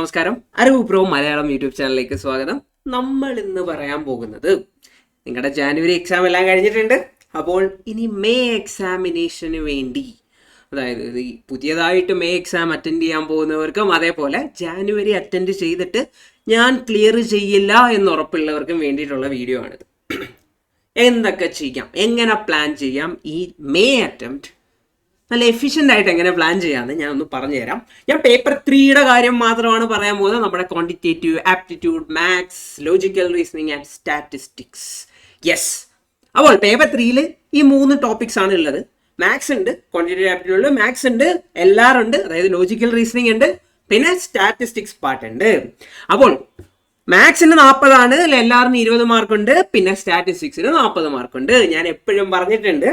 നമസ്കാരം. അറിവ് pro Malayalam YouTube ചാനലിലേക്ക് സ്വാഗതം. നമ്മൾ ഇന്ന് പറയാൻ പോകുന്നത് നിങ്ങളുടെ ജാനുവരി എക്സാം എല്ലാം കഴിഞ്ഞിട്ടുണ്ട്. അപ്പോൾ ഇനി മെയ് എക്സാമിനേഷന് വേണ്ടി, അതായത് ഈ പുതിയതായിട്ട് മെയ് എക്സാം അറ്റൻഡ് ചെയ്യാൻ പോകുന്നവർക്കും അതേപോലെ ജാനുവരി അറ്റൻഡ് ചെയ്തിട്ട് ഞാൻ ക്ലിയർ ചെയ്യില്ല എന്ന് ഉറപ്പുള്ളവർക്കും വേണ്ടിയിട്ടുള്ള വീഡിയോ ആണിത്. എന്തൊക്കെ ചെയ്യാം, എങ്ങനെ പ്ലാൻ ചെയ്യാം, ഈ മെയ് അറ്റംപ്റ്റ് നല്ല എഫിഷ്യൻ്റ് ആയിട്ട് എങ്ങനെ പ്ലാൻ ചെയ്യാമെന്ന് ഞാൻ ഒന്ന് പറഞ്ഞുതരാം. ഞാൻ പേപ്പർ 3യുടെ കാര്യം മാത്രമാണ് പറയാൻ പോകുന്നത്. നമ്മുടെ quantitative aptitude, maths, logical reasoning and statistics. Yes, അപ്പോൾ പേപ്പർ 3യിൽ ഈ 3 ടോപ്പിക്സ് ആണ് ഉള്ളത്. മാത്സ് ഉണ്ട്, ക്വാണ്ടിറ്റേറ്റീവ് ആപ്റ്റിറ്റ്യൂഡിൽ മാത്സ് ഉണ്ട്, LR ഉണ്ട്, അതായത് ലോജിക്കൽ റീസണിങ് ഉണ്ട്, പിന്നെ സ്റ്റാറ്റിസ്റ്റിക്സ് പാർട്ട് ഉണ്ട്. അപ്പോൾ മാത്സിന് 40 ആണ്, LRന് 20 മാർക്കുണ്ട്, പിന്നെ സ്റ്റാറ്റിസ്റ്റിക്സിന് 40 മാർക്കുണ്ട്. ഞാൻ എപ്പോഴും പറഞ്ഞിട്ടുണ്ട്,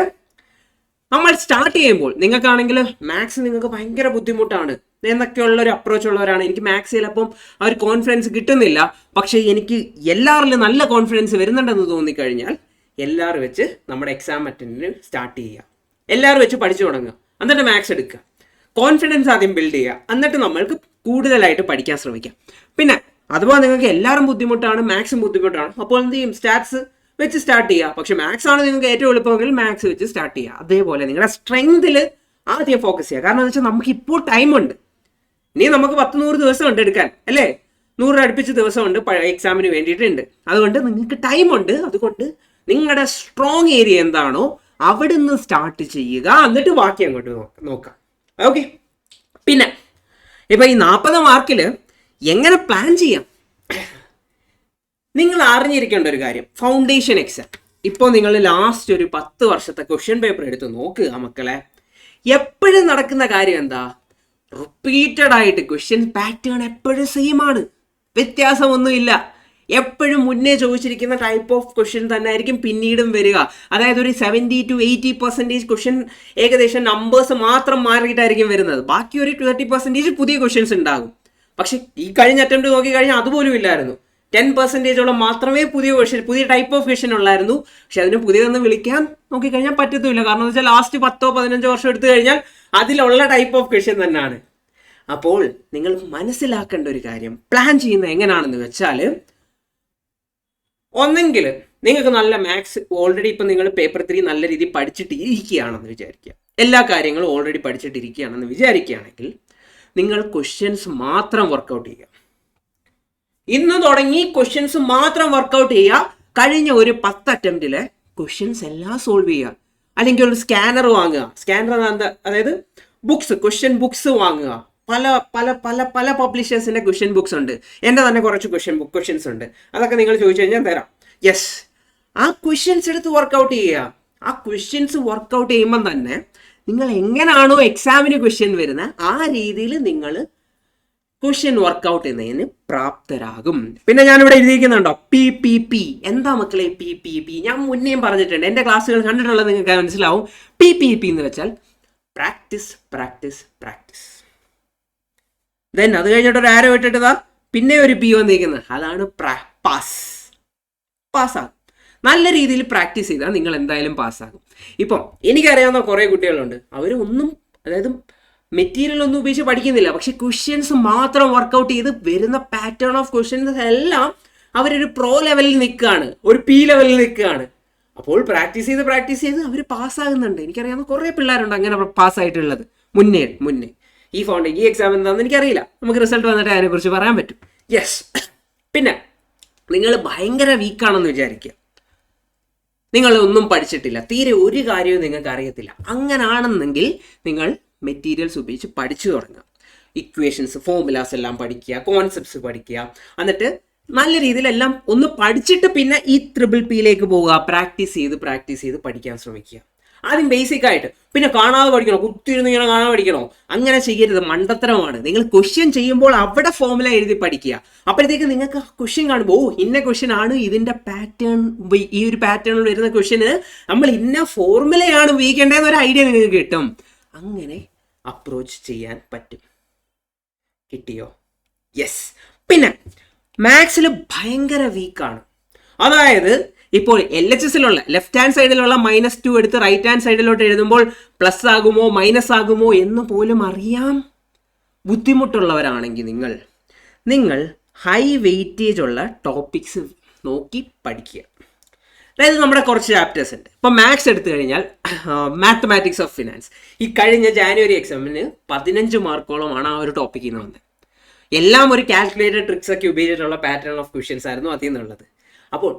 നമ്മൾ സ്റ്റാർട്ട് ചെയ്യുമ്പോൾ നിങ്ങൾക്കാണെങ്കിൽ മാത്സ് നിങ്ങൾക്ക് ഭയങ്കര ബുദ്ധിമുട്ടാണ് എന്നൊക്കെയുള്ള ഒരു അപ്രോച്ച് ഉള്ളവരാണ്. എനിക്ക് മാത്സ് ചിലപ്പം ആ ഒരു കോൺഫിഡൻസ് കിട്ടുന്നില്ല, പക്ഷേ എനിക്ക് എല്ലാവരിലും നല്ല കോൺഫിഡൻസ് വരുന്നുണ്ടെന്ന് തോന്നിക്കഴിഞ്ഞാൽ എല്ലാവരും വെച്ച് നമ്മുടെ എക്സാം അറ്റൻഡിന് സ്റ്റാർട്ട് ചെയ്യുക, എല്ലാവരും വെച്ച് പഠിച്ചു തുടങ്ങുക, എന്നിട്ട് മാത്സ് എടുക്കുക, കോൺഫിഡൻസ് ആദ്യം ബിൽഡ് ചെയ്യുക, എന്നിട്ട് നമ്മൾക്ക് കൂടുതലായിട്ട് പഠിക്കാൻ ശ്രമിക്കാം. പിന്നെ അതുപോലെ നിങ്ങൾക്ക് എല്ലാവരും ബുദ്ധിമുട്ടാണ്, മാത്സും ബുദ്ധിമുട്ടാണ്, അപ്പോൾ എന്ത് ചെയ്യും, സ്റ്റാറ്റ്സ് വെച്ച് സ്റ്റാർട്ട് ചെയ്യുക. പക്ഷെ മാത്സ് ആണ് നിങ്ങൾക്ക് ഏറ്റവും എളുപ്പമെങ്കിൽ മാത്സ് വെച്ച് സ്റ്റാർട്ട് ചെയ്യുക. അതേപോലെ നിങ്ങളുടെ സ്ട്രെങ്തിൽ ആദ്യം ഫോക്കസ് ചെയ്യുക. കാരണം എന്താ വെച്ചാൽ നമുക്ക് ഇപ്പോൾ ടൈമുണ്ട്, ഇനി നമുക്ക് 10-100 ദിവസം ഉണ്ട് എടുക്കാൻ, അല്ലേ? 100 അടുപ്പിച്ച് ദിവസമുണ്ട് എക്സാമിന് വേണ്ടിയിട്ടുണ്ട്. അതുകൊണ്ട് നിങ്ങൾക്ക് ടൈമുണ്ട്. അതുകൊണ്ട് നിങ്ങളുടെ സ്ട്രോങ് ഏരിയ എന്താണോ അവിടെ നിന്ന് സ്റ്റാർട്ട് ചെയ്യുക, എന്നിട്ട് ബാക്കി അങ്ങോട്ട് നോക്കാം. ഓക്കെ, പിന്നെ ഇപ്പം ഈ 40 മാർക്കിൽ എങ്ങനെ പ്ലാൻ ചെയ്യാം? നിങ്ങൾ അറിഞ്ഞിരിക്കേണ്ട ഒരു കാര്യം, ഫൗണ്ടേഷൻ എക്സാം. ഇപ്പോൾ നിങ്ങൾ ലാസ്റ്റ് ഒരു 10 വർഷത്തെ ക്വസ്റ്റ്യൻ പേപ്പർ എടുത്ത് നോക്കുക മക്കളെ. എപ്പോഴും നടക്കുന്ന കാര്യം എന്താ? റിപ്പീറ്റഡ് ആയിട്ട് ക്വസ്റ്റ്യൻ പാറ്റേൺ എപ്പോഴും സെയിം ആണ്, വ്യത്യാസമൊന്നുമില്ല. എപ്പോഴും മുന്നേ ചോദിച്ചിരിക്കുന്ന ടൈപ്പ് ഓഫ് ക്വസ്റ്റ്യൻ തന്നെ ആയിരിക്കും പിന്നീടും വരിക. അതായത് ഒരു 70 to 80% ക്വസ്റ്റ്യൻ ഏകദേശം നമ്പേഴ്സ് മാത്രം മാറിയിട്ടായിരിക്കും വരുന്നത്. ബാക്കി ഒരു 30% പുതിയ ക്വസ്റ്റ്യൻസ് ഉണ്ടാകും. പക്ഷെ ഈ കഴിഞ്ഞ അറ്റംപ്റ്റ് നോക്കിക്കഴിഞ്ഞാൽ അതുപോലും ഇല്ലായിരുന്നു. 10% മാത്രമേ പുതിയ ടൈപ്പ് ഓഫ് ക്വസ്റ്റ്യൻ ഉള്ളായിരുന്നു. പക്ഷെ അതിന് പുതിയതൊന്നും വിളിക്കാൻ നോക്കിക്കഴിഞ്ഞാൽ പറ്റത്തില്ല. കാരണം എന്ന് വെച്ചാൽ ലാസ്റ്റ് 10-15 വർഷം എടുത്തു കഴിഞ്ഞാൽ അതിലുള്ള ടൈപ്പ് ഓഫ് ക്വസ്റ്റ്യൻ തന്നെയാണ്. അപ്പോൾ നിങ്ങൾ മനസ്സിലാക്കേണ്ട ഒരു കാര്യം, പ്ലാൻ ചെയ്യുന്നത് എങ്ങനെയാണെന്ന് വെച്ചാൽ, ഒന്നെങ്കിൽ നിങ്ങൾക്ക് നല്ല മാത്സ് ഓൾറെഡി ഇപ്പം നിങ്ങൾ പേപ്പർ 3 നല്ല രീതിയിൽ പഠിച്ചിട്ട് ഇരിക്കുകയാണെന്ന് വിചാരിക്കുക, എല്ലാ കാര്യങ്ങളും ഓൾറെഡി പഠിച്ചിട്ടിരിക്കുകയാണെന്ന് വിചാരിക്കുകയാണെങ്കിൽ നിങ്ങൾ ക്വസ്റ്റ്യൻസ് മാത്രം വർക്കൗട്ട് ചെയ്യുക. ഇന്ന് തുടങ്ങി ക്വസ്റ്റ്യൻസ് മാത്രം വർക്കൗട്ട് ചെയ്യുക. കഴിഞ്ഞ ഒരു 10 അറ്റംപ്റ്റിലെ ക്വസ്റ്റ്യൻസ് എല്ലാം സോൾവ് ചെയ്യുക. അല്ലെങ്കിൽ ഒരു സ്കാനർ വാങ്ങുക. സ്കാനർ എന്താ, അതായത് ബുക്സ്, ക്വസ്റ്റ്യൻ ബുക്സ് വാങ്ങുക. പല പല പല പല പബ്ലിഷേഴ്സിന്റെ ക്വസ്റ്റ്യൻ ബുക്സ് ഉണ്ട്. എൻ്റെ തന്നെ കുറച്ച് ക്വസ്റ്റ്യൻസ് ഉണ്ട്. അതൊക്കെ നിങ്ങൾ ചോദിച്ചു കഴിഞ്ഞാൽ തരാം. യെസ്, ആ ക്വസ്റ്റ്യൻസ് എടുത്ത് വർക്കൗട്ട് ചെയ്യുക. ആ ക്വസ്റ്റ്യൻസ് വർക്കൗട്ട് ചെയ്യുമ്പം തന്നെ നിങ്ങൾ എങ്ങനെയാണോ എക്സാമിന് ക്വസ്റ്റ്യൻ വരുന്നത് ആ രീതിയിൽ നിങ്ങൾ ക്വസ്റ്റ്യൻ വർക്കൗട്ട് ചെയ്യുന്നതിന് പ്രാപ്തരാകും. പിന്നെ ഞാനിവിടെ എഴുതിയിരിക്കുന്നുണ്ടോ PPP. എന്താ മക്കളെ PPP? ഞാൻ മുന്നേയും പറഞ്ഞിട്ടുണ്ട്, എൻ്റെ ക്ലാസ്സുകൾ കണ്ടിട്ടുള്ളത് നിങ്ങൾക്ക് മനസ്സിലാവും. PPP എന്ന് വെച്ചാൽ പ്രാക്ടീസ് പ്രാക്ടീസ് പ്രാക്ടീസ്. ദെൻ അത് കഴിഞ്ഞിട്ട് ഒരു ആരോ ഇട്ടിട്ടതാ പിന്നെ ഒരു P വന്നിരിക്കുന്നത്, അതാണ് പാസ്സാകും. നല്ല രീതിയിൽ പ്രാക്ടീസ് ചെയ്താൽ നിങ്ങൾ എന്തായാലും പാസ്സാകും. ഇപ്പം എനിക്കറിയാവുന്ന കുറേ കുട്ടികളുണ്ട്, അവരൊന്നും, അതായത് മെറ്റീരിയൽ ഒന്നും ഉപയോഗിച്ച് പഠിക്കുന്നില്ല, പക്ഷെ ക്വസ്റ്റ്യൻസ് മാത്രം വർക്കൗട്ട് ചെയ്ത് വരുന്ന പാറ്റേൺ ഓഫ് ക്വസ്റ്റ്യൻസ് എല്ലാം അവരൊരു പ്രോ ലെവലിൽ നിൽക്കുകയാണ്, ഒരു P ലെവലിൽ നിൽക്കുകയാണ്. അപ്പോൾ പ്രാക്ടീസ് ചെയ്ത് അവർ പാസ്സാകുന്നുണ്ട്. എനിക്കറിയാവുന്ന കുറേ പിള്ളേരുണ്ട് അങ്ങനെ പാസ്സായിട്ടുള്ളത്. മുന്നേ ഈ എക്സാം എന്താണെന്ന് എനിക്കറിയില്ല, നമുക്ക് റിസൾട്ട് വന്നിട്ട് അതിനെക്കുറിച്ച് പറയാൻ പറ്റും. യെസ്, പിന്നെ നിങ്ങൾ ഭയങ്കര വീക്കാണെന്ന് വിചാരിക്കുക, നിങ്ങൾ ഒന്നും പഠിച്ചിട്ടില്ല, തീരെ ഒരു കാര്യവും നിങ്ങൾക്ക് അറിയത്തില്ല. അങ്ങനാണെന്നെങ്കിൽ നിങ്ങൾ മെറ്റീരിയൽസ് ഉപയോഗിച്ച് പഠിച്ചു തുടങ്ങുക. ഇക്വേഷൻസ്, ഫോർമുലാസ് എല്ലാം പഠിക്കുക, കോൺസെപ്റ്റ്സ് പഠിക്കുക. എന്നിട്ട് നല്ല രീതിയിലെല്ലാം ഒന്ന് പഠിച്ചിട്ട് പിന്നെ ഈ PPPയിലേക്ക് പോവുക. പ്രാക്ടീസ് ചെയ്ത് പഠിക്കാൻ ശ്രമിക്കുക. ആദ്യം ബേസിക് ആയിട്ട്, പിന്നെ കാണാതെ പഠിക്കണോ, കുത്തിയിരുന്ന് ഇങ്ങനെ കാണാതെ പഠിക്കണോ, അങ്ങനെ ചെയ്യരുത്, മണ്ടത്തരമാണ്. നിങ്ങൾ ക്വസ്റ്റ്യൻ ചെയ്യുമ്പോൾ അവിടെ ഫോർമുല എഴുതി പഠിക്കുക. അപ്പോഴത്തേക്ക് നിങ്ങൾക്ക് ക്വസ്റ്റ്യൻ കാണുമ്പോൾ ഇന്ന ക്വസ്റ്റ്യൻ ആണ്, ഇതിൻ്റെ പാറ്റേൺ, ഈ ഒരു പാറ്റേണിൽ വരുന്ന ക്വസ്റ്റ്യന് നമ്മൾ ഇന്ന ഫോർമുലയാണ് ഉപയോഗിക്കേണ്ടതെന്ന് ഒരു ഐഡിയ നിങ്ങൾക്ക് കിട്ടും. അങ്ങനെ അപ്രോച്ച് ചെയ്യാൻ പറ്റും. കിട്ടിയോ? യെസ്. പിന്നെ മാത്സിൽ ഭയങ്കര വീക്കാണ്. അതായത് ഇപ്പോൾ LHSലുള്ള ലെഫ്റ്റ് ഹാൻഡ് സൈഡിലുള്ള -2 എടുത്ത് റൈറ്റ് ഹാൻഡ് സൈഡിലോട്ട് എഴുതുമ്പോൾ പ്ലസ് ആകുമോ മൈനസ് ആകുമോ എന്ന് പോലും അറിയാൻ ബുദ്ധിമുട്ടുള്ളവരാണെങ്കിൽ നിങ്ങൾ ഹൈ വെയിറ്റേജ് ഉള്ള ടോപ്പിക്സ് നോക്കി പഠിക്കുക. അതായത് നമ്മുടെ കുറച്ച് ചാപ്റ്റേഴ്സ് ഉണ്ട്. ഇപ്പോൾ മാത്സ് എടുത്തു കഴിഞ്ഞാൽ മാത്തമാറ്റിക്സ് ഓഫ് ഫിനാൻസ് ഈ കഴിഞ്ഞ ജാനുവരി എക്സാമിന് 15 മാർക്കോളമാണ് ആ ഒരു ടോപ്പിക്കിൽ നിന്ന് വന്നത്. എല്ലാം ഒരു കാൽക്കുലേറ്റഡ് ട്രിക്സ് ഒക്കെ ഉപയോഗിച്ചിട്ടുള്ള പാറ്റേൺ ഓഫ് ക്വസ്റ്റ്യൻസ് ആയിരുന്നു അതിൽ നിന്നുള്ളത്. അപ്പോൾ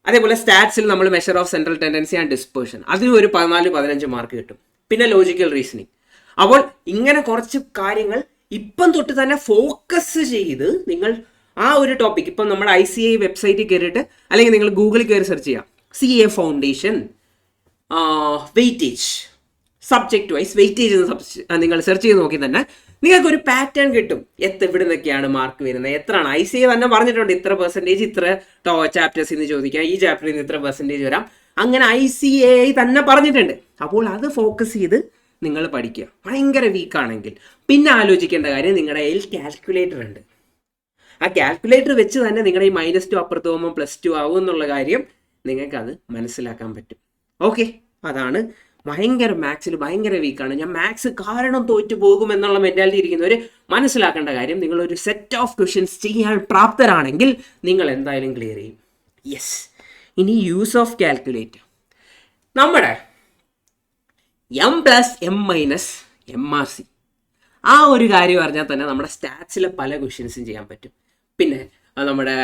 അതേപോലെ സ്റ്റാറ്റ്സിൽ നമ്മൾ measure of central tendency and dispersion അതിന് ഒരു 14-15 മാർക്ക് കിട്ടും. പിന്നെ ലോജിക്കൽ റീസണിങ്. അപ്പോൾ ഇങ്ങനെ കുറച്ച് കാര്യങ്ങൾ ഇപ്പം തൊട്ട് തന്നെ ഫോക്കസ് ചെയ്ത് നിങ്ങൾ ആ ഒരു ടോപ്പിക് ഇപ്പം നമ്മുടെ ICAI വെബ്സൈറ്റിൽ കയറിയിട്ട് അല്ലെങ്കിൽ നിങ്ങൾ ഗൂഗിളിൽ കയറി സെർച്ച് ചെയ്യാം CA foundation weightage subject wise weightage എന്ന് നിങ്ങൾ സെർച്ച് ചെയ്ത് നോക്കി തന്നെ നിങ്ങൾക്ക് ഒരു പാറ്റേൺ കിട്ടും. എവിടെ നിന്നൊക്കെയാണ് മാർക്ക് വരുന്നത്, എത്രയാണ്. ICAI തന്നെ പറഞ്ഞിട്ടുണ്ട് ഇത്ര പെർസെൻറ്റേജ് ഇത്ര ചാപ്റ്റേഴ്സിൽ നിന്ന് ചോദിക്കാം, ഈ ചാപ്റ്ററിൽ നിന്ന് ഇത്ര പെർസെൻറ്റേജ് വരാം. അങ്ങനെ ICAI തന്നെ പറഞ്ഞിട്ടുണ്ട്. അപ്പോൾ അത് ഫോക്കസ് ചെയ്ത് നിങ്ങൾ പഠിക്കുക. ഭയങ്കര വീക്കാണെങ്കിൽ പിന്നെ ആലോചിക്കേണ്ട കാര്യം നിങ്ങളുടെ കയ്യിൽ കാൽക്കുലേറ്റർ ഉണ്ട്. ആ കാൽക്കുലേറ്റർ വെച്ച് തന്നെ നിങ്ങളുടെ ഈ -2 അപ്പുറത്ത് പോകുമ്പോൾ +2 ആവും എന്നുള്ള കാര്യം നിങ്ങൾക്കത് മനസ്സിലാക്കാൻ പറ്റും. ഓക്കെ, അതാണ് ഭയങ്കര മാത്സിൽ ഭയങ്കര വീക്കാണ് ഞാൻ മാത്സ് കാരണം തോറ്റു പോകും എന്നുള്ള മെൻറ്റാലിറ്റി ഇരിക്കുന്നവർ മനസ്സിലാക്കേണ്ട കാര്യം നിങ്ങളൊരു സെറ്റ് ഓഫ് ക്വസ്റ്റ്യൻസ് ചെയ്യാൻ പ്രാപ്തരാണെങ്കിൽ നിങ്ങൾ എന്തായാലും ക്ലിയർ ചെയ്യും. യെസ്, ഇനി യൂസ് ഓഫ് കാൽക്കുലേറ്റർ. നമ്മുടെ M+M-MRC ആ ഒരു കാര്യം അറിഞ്ഞാൽ തന്നെ നമ്മുടെ സ്റ്റാറ്റ്സിലെ പല ക്വസ്റ്റ്യൻസും ചെയ്യാൻ പറ്റും. പിന്നെ നമ്മുടെ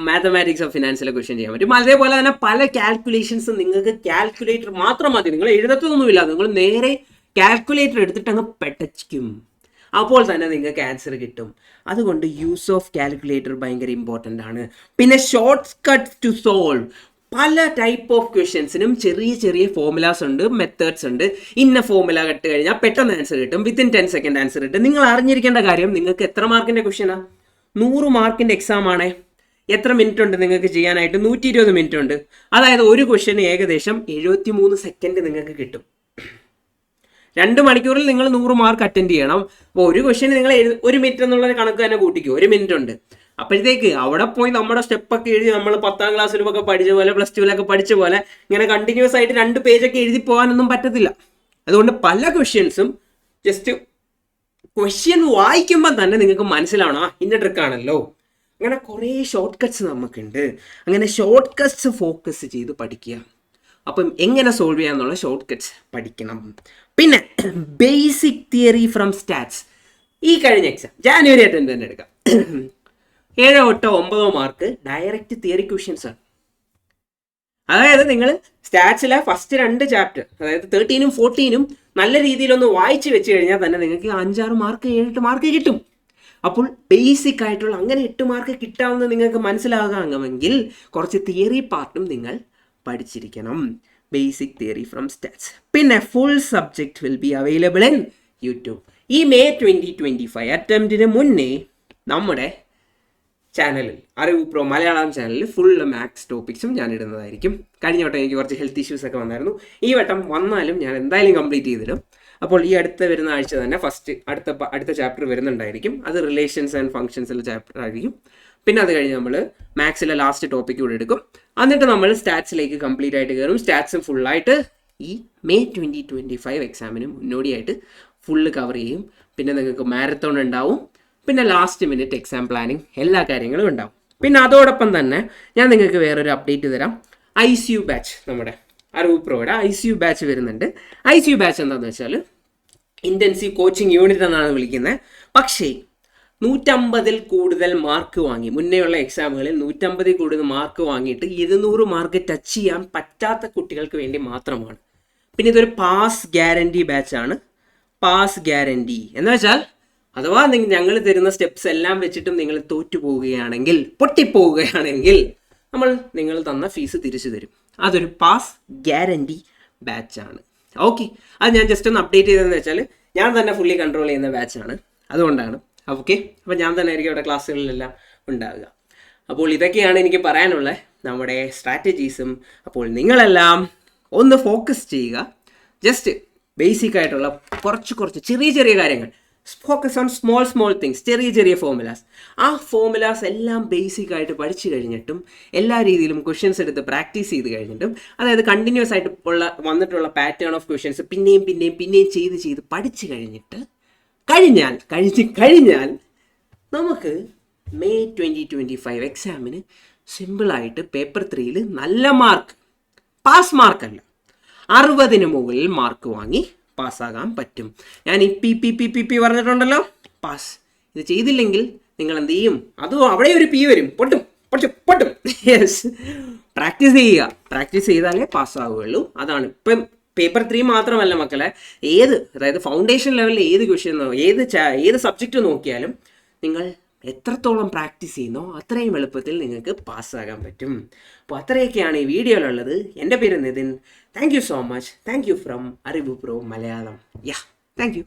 മാത്തമാറ്റിക്സ് ഓഫ് ഫിനാൻസിലെ ക്വസ്റ്റ്യൻ ചെയ്യാൻ പറ്റും. അതേപോലെ തന്നെ പല കാൽക്കുലേഷൻസും നിങ്ങൾക്ക് കാൽക്കുലേറ്റർ മാത്രം മതി, നിങ്ങൾ എഴുതത്തൊന്നുമില്ല, നിങ്ങൾ നേരെ കാൽക്കുലേറ്റർ എടുത്തിട്ട് അങ്ങ് പെട്ടച്ചിക്കും, അപ്പോൾ തന്നെ നിങ്ങൾക്ക് ആൻസർ കിട്ടും. അതുകൊണ്ട് യൂസ് ഓഫ് കാൽക്കുലേറ്റർ ഭയങ്കര ഇമ്പോർട്ടൻ്റ് ആണ്. പിന്നെ ഷോർട്ട് കട്ട് ടു സോൾവ്. പല ടൈപ്പ് ഓഫ് ക്വസ്റ്റ്യൻസിനും ചെറിയ ചെറിയ ഫോർമുലാസ് ഉണ്ട്, മെത്തേഡ്സ് ഉണ്ട്. ഇന്ന ഫോർമുല കട്ട് കഴിഞ്ഞാൽ പെട്ടെന്ന് ആൻസർ കിട്ടും, വിത്തിൻ 10 സെക്കൻഡ് ആൻസർ കിട്ടും. നിങ്ങൾ അറിഞ്ഞിരിക്കേണ്ട കാര്യം നിങ്ങൾക്ക് എത്ര മാർക്കിൻ്റെ ക്വസ്റ്റ്യനാണ്? 100 മാർക്കിൻ്റെ എക്സാം ആണേ. എത്ര മിനിറ്റ് ഉണ്ട് നിങ്ങൾക്ക് ചെയ്യാനായിട്ട്? 120 മിനിറ്റ് ഉണ്ട്. അതായത് ഒരു ക്വസ്റ്റ്യന് ഏകദേശം 73 സെക്കൻഡ് നിങ്ങൾക്ക് കിട്ടും. 2 മണിക്കൂറിൽ നിങ്ങൾ 100 മാർക്ക് അറ്റൻഡ് ചെയ്യണം. അപ്പോൾ ഒരു ക്വസ്റ്റ്യന് നിങ്ങൾ 1 മിനിറ്റ് എന്നുള്ള കണക്ക് തന്നെ കൂട്ടിക്കും, 1 മിനിറ്റ് ഉണ്ട്. അപ്പോഴത്തേക്ക് അവിടെ പോയി നമ്മുടെ സ്റ്റെപ്പൊക്കെ എഴുതി നമ്മൾ 10ാം ക്ലാസ്സിലൊക്കെ പഠിച്ച പോലെ +2 പഠിച്ച പോലെ ഇങ്ങനെ കണ്ടിന്യൂസ് ആയിട്ട് 2 പേജൊക്കെ എഴുതി പോകാനൊന്നും പറ്റത്തില്ല. അതുകൊണ്ട് പല ക്വസ്റ്റ്യൻസും ജസ്റ്റ് ക്വസ്റ്റ്യൻ വായിക്കുമ്പോൾ തന്നെ നിങ്ങൾക്ക് മനസ്സിലാവണം ഇന്ന ട്രിക്കാണല്ലോ. അങ്ങനെ കുറേ ഷോർട്ട് കട്ട്സ് നമുക്കുണ്ട്. അങ്ങനെ ഷോർട്ട് കട്ട്സ് ഫോക്കസ് ചെയ്ത് പഠിക്കുക. അപ്പം എങ്ങനെ സോൾവ് ചെയ്യാന്നുള്ള ഷോർട്ട് കട്ട്സ് പഠിക്കണം. പിന്നെ ബേസിക് തിയറി ഫ്രം സ്റ്റാറ്റ്സ്. ഈ കഴിഞ്ഞ എക്സാം ജാനുവരി അറ്റൻഡ് തന്നെ എടുക്കാം. 7, 8, 9 മാർക്ക് ഡയറക്റ്റ് തിയറി ക്വസ്റ്റ്യൻസ് ആണ്. അതായത് നിങ്ങൾ സ്റ്റാറ്റ്സിലെ ഫസ്റ്റ് 2 ചാപ്റ്റർ, അതായത് 13ഉം 14ഉം നല്ല രീതിയിലൊന്ന് വായിച്ച് വെച്ച് കഴിഞ്ഞാൽ തന്നെ നിങ്ങൾക്ക് 5-6 മാർക്ക് 7-8 മാർക്ക് കിട്ടും. അപ്പോൾ ബേസിക് ആയിട്ടുള്ള അങ്ങനെ 8 മാർക്ക് കിട്ടാമെന്ന് നിങ്ങൾക്ക് മനസ്സിലാകാമെങ്കിൽ കുറച്ച് തിയറി പാർട്ടും നിങ്ങൾ പഠിച്ചിരിക്കണം. Basic theory from stats. പിന്നെ full subject will be available in YouTube. ഈ May 2025 അറ്റംപ്റ്റിന് മുന്നേ നമ്മുടെ ചാനലിൽ അറിവ് പ്രോ മലയാളം ചാനലിൽ ഫുൾ മാത്സ് ടോപ്പിക്സും ഞാൻ ഇടുന്നതായിരിക്കും. കഴിഞ്ഞ വട്ടം എനിക്ക് കുറച്ച് ഹെൽത്ത് ഇഷ്യൂസ് ഒക്കെ വന്നായിരുന്നു. ഈ വട്ടം വന്നാലും ഞാൻ എന്തായാലും കംപ്ലീറ്റ് ചെയ്തിടും. അപ്പോൾ ഈ അടുത്ത വരുന്ന ആഴ്ച തന്നെ ഫസ്റ്റ് അടുത്ത ചാപ്റ്റർ വരുന്നുണ്ടായിരിക്കും. അത് റിലേഷൻസ് ആൻഡ് ഫങ്ഷൻസിലെ ചാപ്റ്റർ ആയിരിക്കും. പിന്നെ അത് കഴിഞ്ഞ് നമ്മൾ മാത്സിലെ ലാസ്റ്റ് ടോപ്പിക്ക് കൂടെ എടുക്കും. എന്നിട്ട് നമ്മൾ സ്റ്റാറ്റ്സിലേക്ക് കംപ്ലീറ്റ് ആയിട്ട് കയറും. സ്റ്റാറ്റ്സും ഫുള്ളായിട്ട് ഈ May 2025 എക്സാമിന് മുന്നോടിയായിട്ട് ഫുള്ള് കവർ ചെയ്യും. പിന്നെ നിങ്ങൾക്ക് മാരത്തോൺ ഉണ്ടാവും. പിന്നെ ലാസ്റ്റ് മിനിറ്റ് എക്സാം പ്ലാനിങ് എല്ലാ കാര്യങ്ങളും ഉണ്ടാവും. പിന്നെ അതോടൊപ്പം തന്നെ ഞാൻ നിങ്ങൾക്ക് വേറൊരു അപ്ഡേറ്റ് തരാം. ICU ബാച്ച്, നമ്മുടെ അറിവ് പ്രോയുടെ ICU ബാച്ച് വരുന്നുണ്ട്. ICU ബാച്ച് എന്താണെന്ന് വെച്ചാൽ ഇൻറ്റൻസീവ് കോച്ചിങ് യൂണിറ്റ് എന്നാണ് വിളിക്കുന്നത്. പക്ഷേ 150-ൽ കൂടുതൽ മാർക്ക് വാങ്ങി, മുന്നേയുള്ള എക്സാമുകളിൽ 150-ൽ കൂടുതൽ മാർക്ക് വാങ്ങിയിട്ട് 200 മാർക്ക് ടച്ച് ചെയ്യാൻ പറ്റാത്ത കുട്ടികൾക്ക് വേണ്ടി മാത്രമാണ്. പിന്നെ ഇതൊരു പാസ് ഗ്യാരണ്ടി ബാച്ചാണ്. പാസ് ഗ്യാരണ്ടി എന്ന് വെച്ചാൽ അഥവാ ഞങ്ങൾ തരുന്ന സ്റ്റെപ്സ് എല്ലാം വെച്ചിട്ടും നിങ്ങൾ തോറ്റു പോവുകയാണെങ്കിൽ, പൊട്ടിപ്പോവുകയാണെങ്കിൽ നിങ്ങൾ തന്ന ഫീസ് തിരിച്ചു തരും. അതൊരു പാസ് ഗ്യാരണ്ടി ബാച്ചാണ്. ഓക്കെ, അത് ഞാൻ ജസ്റ്റ് ഒന്ന് അപ്ഡേറ്റ് ചെയ്തതെന്ന് വെച്ചാൽ ഞാൻ തന്നെ ഫുള്ളി കൺട്രോൾ ചെയ്യുന്ന ബാച്ചാണ്, അതുകൊണ്ടാണ്. ഓക്കെ, അപ്പോൾ ഞാൻ തന്നെ ആയിരിക്കും അവിടെ ക്ലാസ്സുകളിലെല്ലാം ഉണ്ടാവുക. അപ്പോൾ ഇതൊക്കെയാണ് എനിക്ക് പറയാനുള്ള നമ്മുടെ സ്ട്രാറ്റജീസും. അപ്പോൾ നിങ്ങളെല്ലാം ഒന്ന് ഫോക്കസ് ചെയ്യുക. ജസ്റ്റ് ബേസിക് ആയിട്ടുള്ള കുറച്ച് ചെറിയ ചെറിയ കാര്യങ്ങൾ, ഫോക്കസ് ഓൺ സ്മോൾ തിങ്സ്, ചെറിയ ഫോർമുലാസ്. ആ ഫോർമുലാസ് എല്ലാം ബേസിക് ആയിട്ട് പഠിച്ചു കഴിഞ്ഞിട്ടും എല്ലാ രീതിയിലും ക്വസ്റ്റ്യൻസ് എടുത്ത് പ്രാക്ടീസ് ചെയ്ത് കഴിഞ്ഞിട്ടും, അതായത് കണ്ടിന്യൂസ് ആയിട്ട് വന്നിട്ടുള്ള പാറ്റേൺ ഓഫ് ക്വസ്റ്റ്യൻസ് പിന്നെയും ചെയ്ത് പഠിച്ചു കഴിഞ്ഞിട്ട് കഴിഞ്ഞാൽ നമുക്ക് മെയ് 2025 എക്സാമിന് സിമ്പിളായിട്ട് പേപ്പർ 3യിൽ നല്ല മാർക്ക്, പാസ് മാർക്കല്ല, 60 മുകളിൽ മാർക്ക് വാങ്ങി പാസ്സാകാൻ പറ്റും. ഞാൻ ഈ പി പറഞ്ഞിട്ടുണ്ടല്ലോ, പാസ്. ഇത് ചെയ്തില്ലെങ്കിൽ നിങ്ങൾ എന്ത് ചെയ്യും? അതും അവിടെ ഒരു പി വരും, പൊട്ടും. യെസ്, പ്രാക്ടീസ് ചെയ്താലേ പാസ്സാവുകയുള്ളൂ. അതാണ് ഇപ്പം പേപ്പർ 3 മാത്രമല്ല മക്കളെ, അതായത് ഫൗണ്ടേഷൻ ലെവലിൽ ഏത് ക്വസ്റ്റ്യൻ, ഏത് സബ്ജക്റ്റ് നോക്കിയാലും നിങ്ങൾ എത്രത്തോളം പ്രാക്ടീസ് ചെയ്യുന്നോ അത്രയും എളുപ്പത്തിൽ നിങ്ങൾക്ക് പാസ്സാകാൻ പറ്റും. അപ്പോൾ അത്രയൊക്കെയാണ് ഈ വീഡിയോയിലുള്ളത്. എൻ്റെ പേര് Nithin. Thank you so much. Thank you from Arivu pro Malayalam. Thank U.